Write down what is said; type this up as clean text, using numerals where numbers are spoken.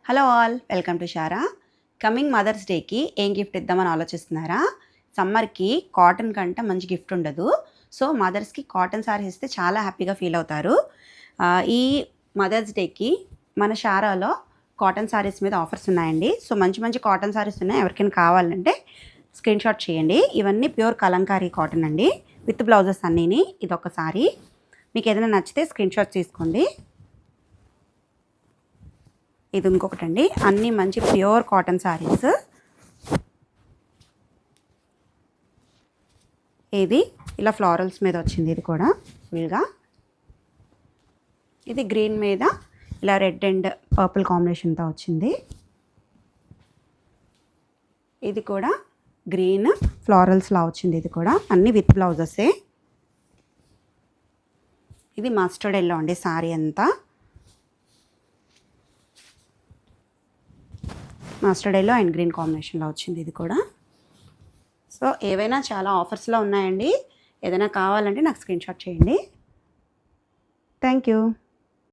Hello all, welcome to Shara. Coming mother's డేకి ఏం gift ఇద్దామని ఆలోచిస్తున్నారా? సమ్మర్కి కాటన్ కంటే మంచి గిఫ్ట్ ఉండదు. సో మదర్స్కి కాటన్ సారీస్ ఇస్తే చాలా హ్యాపీగా ఫీల్ అవుతారు. ఈ మదర్స్ డేకి మన షారాలో కాటన్ సారీస్ మీద ఆఫర్స్ ఉన్నాయండి. సో మంచి మంచి కాటన్ సారీస్ ఉన్నాయి. ఎవరికైనా కావాలంటే స్క్రీన్ షాట్ చేయండి. ఇవన్నీ ప్యూర్ కలంకారీ కాటన్ అండి, విత్ బ్లౌజెస్ అన్నీని. ఇదొక సారీ, మీకు ఏదైనా నచ్చితే స్క్రీన్ షాట్ తీసుకోండి. ఇది ఇంకొకటి అండి, అన్నీ మంచి ప్యూర్ కాటన్ సారీస్. ఇది ఇలా ఫ్లారల్స్ మీద వచ్చింది, ఇది కూడా ఫుల్గా. ఇది గ్రీన్ మీద ఇలా రెడ్ అండ్ పర్పుల్ కాంబినేషన్తో వచ్చింది. ఇది కూడా గ్రీన్ ఫ్లారల్స్లా వచ్చింది. ఇది కూడా అన్నీ విత్ బ్లౌజెసే. ఇది మస్టర్డ్ ఎల్లో అండి, సారీ అంతా మస్టర్డ్ ఎల్లో అండ్ గ్రీన్ కాంబినేషన్లో వచ్చింది. ఇది కూడా. సో ఏవైనా చాలా ఆఫర్స్లో ఉన్నాయండి. ఏదైనా కావాలంటే నాకు స్క్రీన్ షాట్ చేయండి. Thank you.